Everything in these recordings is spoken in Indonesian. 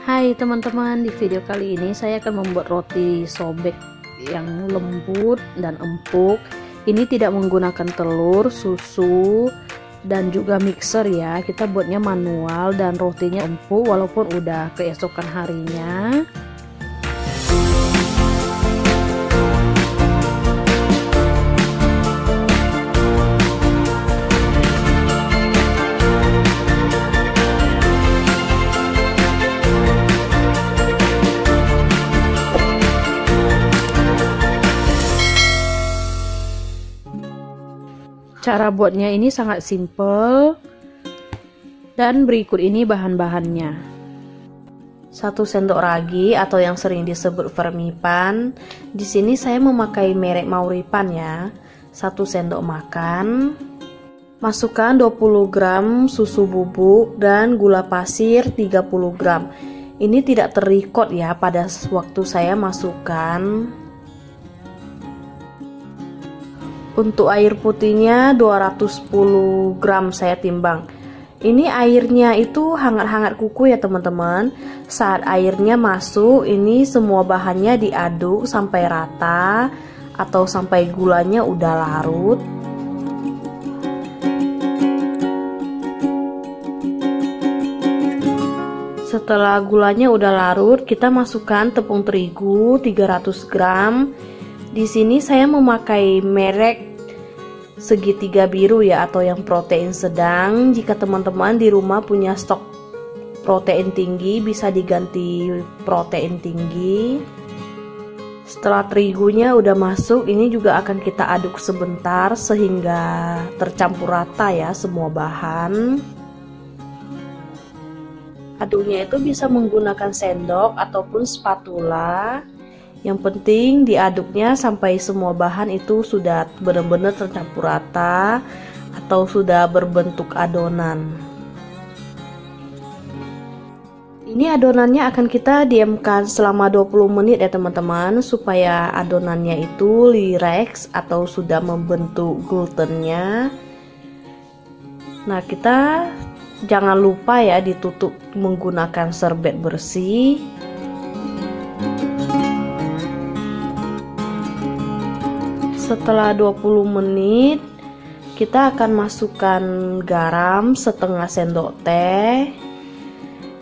Hai teman-teman, di video kali ini saya akan membuat roti sobek yang lembut dan empuk. Ini tidak menggunakan telur, susu, dan juga mixer ya. Kita buatnya manual dan rotinya empuk walaupun udah keesokan harinya. Cara buatnya ini sangat simple dan berikut ini bahan-bahannya. 1 sendok ragi atau yang sering disebut vermipan. Di sini saya memakai merek Mauripan ya. 1 sendok makan. Masukkan 20 gram susu bubuk dan gula pasir 30 gram. Ini tidak terikot ya pada waktu saya masukkan. Untuk air putihnya 210 gram saya timbang. Ini airnya itu hangat-hangat kuku ya teman-teman. Saat airnya masuk, ini semua bahannya diaduk sampai rata atau sampai gulanya udah larut. Setelah gulanya udah larut, kita masukkan tepung terigu 300 gram. Di sini saya memakai merek segitiga biru ya, atau yang protein sedang. Jika teman-teman di rumah punya stok protein tinggi, bisa diganti protein tinggi. Setelah terigunya udah masuk, ini juga akan kita aduk sebentar sehingga tercampur rata ya semua bahan. Aduknya itu bisa menggunakan sendok ataupun spatula. Yang penting diaduknya sampai semua bahan itu sudah benar-benar tercampur rata atau sudah berbentuk adonan. Ini adonannya akan kita diamkan selama 20 menit ya teman-teman, supaya adonannya itu lireks atau sudah membentuk glutennya. Nah, kita jangan lupa ya ditutup menggunakan serbet bersih. Setelah 20 menit, kita akan masukkan garam setengah sendok teh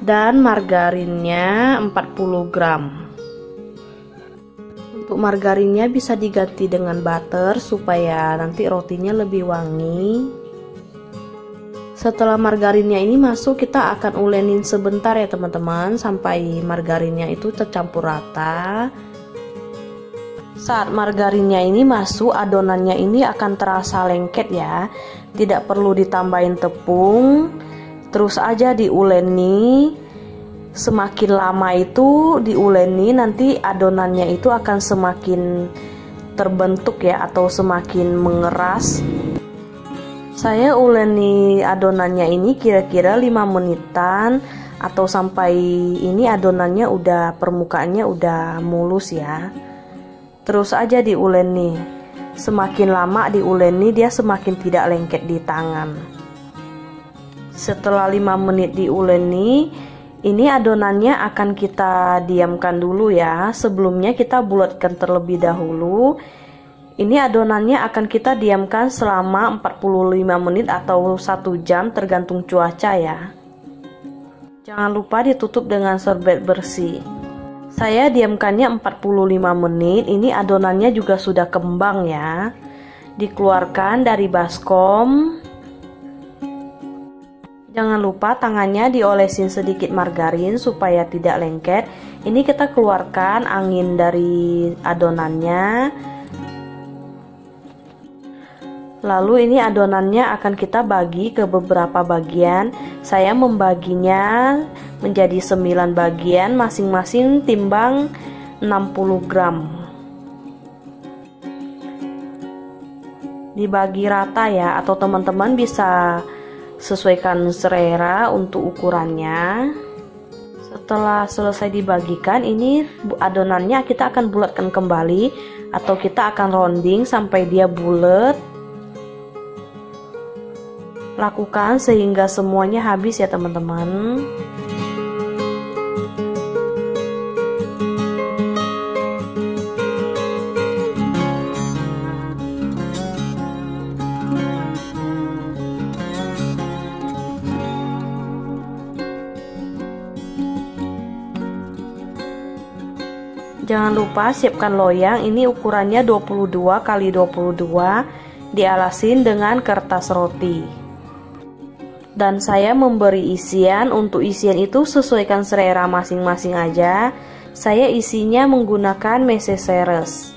dan margarinnya 40 gram. Untuk margarinnya bisa diganti dengan butter supaya nanti rotinya lebih wangi. Setelah margarinnya ini masuk, kita akan ulenin sebentar ya teman-teman sampai margarinnya itu tercampur rata. Saat margarinnya ini masuk, adonannya ini akan terasa lengket ya. Tidak perlu ditambahin tepung. Terus aja diuleni. Semakin lama itu diuleni, nanti adonannya itu akan semakin terbentuk ya, atau semakin mengeras. Saya uleni adonannya ini kira-kira 5 menitan, atau sampai ini adonannya udah, permukaannya udah mulus ya. Terus aja diuleni. Semakin lama diuleni, dia semakin tidak lengket di tangan. Setelah 5 menit diuleni, ini adonannya akan kita diamkan dulu ya. Sebelumnya kita bulatkan terlebih dahulu. Ini adonannya akan kita diamkan selama 45 menit atau 1 jam tergantung cuaca ya. Jangan lupa ditutup dengan serbet bersih. Saya diamkannya 45 menit. Ini adonannya juga sudah kembang ya. Dikeluarkan dari baskom. Jangan lupa tangannya diolesin sedikit margarin supaya tidak lengket. Ini kita keluarkan angin dari adonannya. Lalu ini adonannya akan kita bagi ke beberapa bagian. Saya membaginya menjadi 9 bagian, masing-masing timbang 60 gram. Dibagi rata ya, atau teman-teman bisa sesuaikan selera untuk ukurannya. Setelah selesai dibagikan, ini adonannya kita akan bulatkan kembali atau kita akan rounding sampai dia bulat. Lakukan sehingga semuanya habis ya teman-teman. Jangan lupa siapkan loyang, ini ukurannya 22 x 22, dialasin dengan kertas roti. Dan saya memberi isian, untuk isian itu sesuaikan selera masing-masing aja. Saya isinya menggunakan meseseres.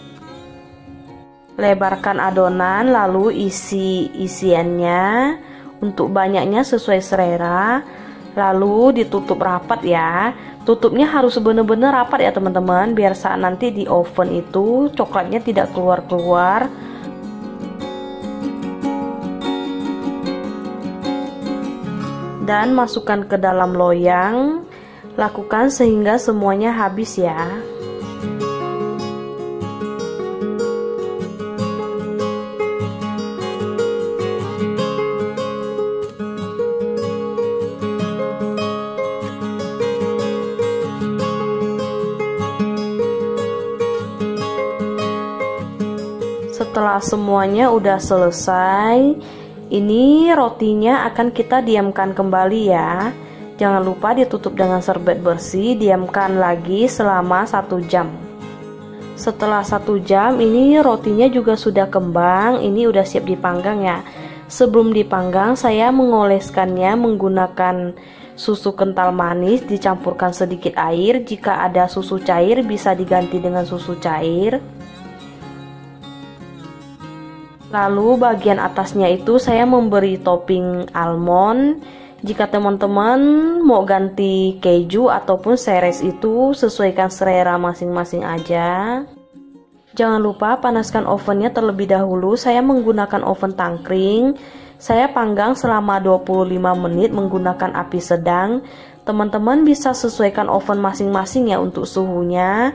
Lebarkan adonan lalu isi isiannya, untuk banyaknya sesuai selera. Lalu ditutup rapat ya. Tutupnya harus benar-benar rapat ya teman-teman, biar saat nanti di oven itu coklatnya tidak keluar-keluar. Dan masukkan ke dalam loyang. Lakukan sehingga semuanya habis ya. Setelah semuanya udah selesai, ini rotinya akan kita diamkan kembali ya. Jangan lupa ditutup dengan serbet bersih, diamkan lagi selama 1 jam. Setelah 1 jam, ini rotinya juga sudah kembang, ini udah siap dipanggang ya. Sebelum dipanggang, saya mengoleskannya menggunakan susu kental manis, dicampurkan sedikit air. Jika ada susu cair, bisa diganti dengan susu cair. Lalu bagian atasnya itu saya memberi topping almond. Jika teman-teman mau ganti keju ataupun seres itu sesuaikan selera masing-masing aja. Jangan lupa panaskan ovennya terlebih dahulu. Saya menggunakan oven tangkring. Saya panggang selama 25 menit menggunakan api sedang. Teman-teman bisa sesuaikan oven masing-masing ya untuk suhunya.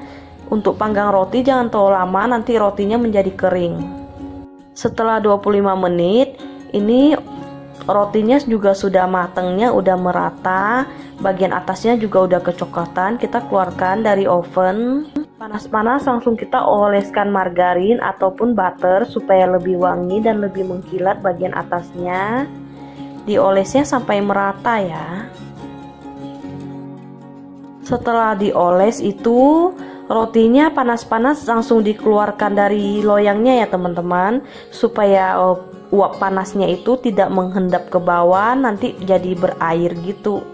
Untuk panggang roti jangan terlalu lama, nanti rotinya menjadi kering. Setelah 25 menit, ini rotinya juga sudah matangnya, udah merata. Bagian atasnya juga udah kecoklatan. Kita keluarkan dari oven. Panas-panas langsung kita oleskan margarin ataupun butter supaya lebih wangi dan lebih mengkilat bagian atasnya. Diolesnya sampai merata ya. Setelah dioles itu rotinya panas-panas langsung dikeluarkan dari loyangnya ya teman-teman, supaya uap panasnya itu tidak menghendap ke bawah, nanti jadi berair gitu.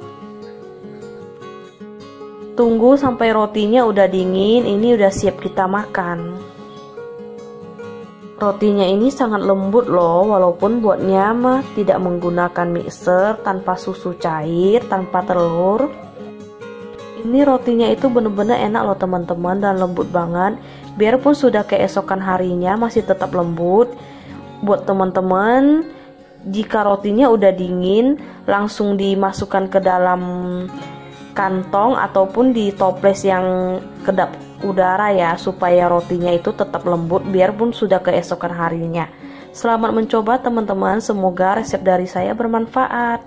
Tunggu sampai rotinya udah dingin, ini udah siap kita makan. Rotinya ini sangat lembut loh, walaupun buatnya mah tidak menggunakan mixer, tanpa susu cair, tanpa telur. Ini rotinya itu bener-bener enak loh teman-teman, dan lembut banget. Biarpun sudah keesokan harinya masih tetap lembut. Buat teman-teman, jika rotinya udah dingin, langsung dimasukkan ke dalam kantong ataupun di toples yang kedap udara ya, supaya rotinya itu tetap lembut biarpun sudah keesokan harinya. Selamat mencoba teman-teman, semoga resep dari saya bermanfaat.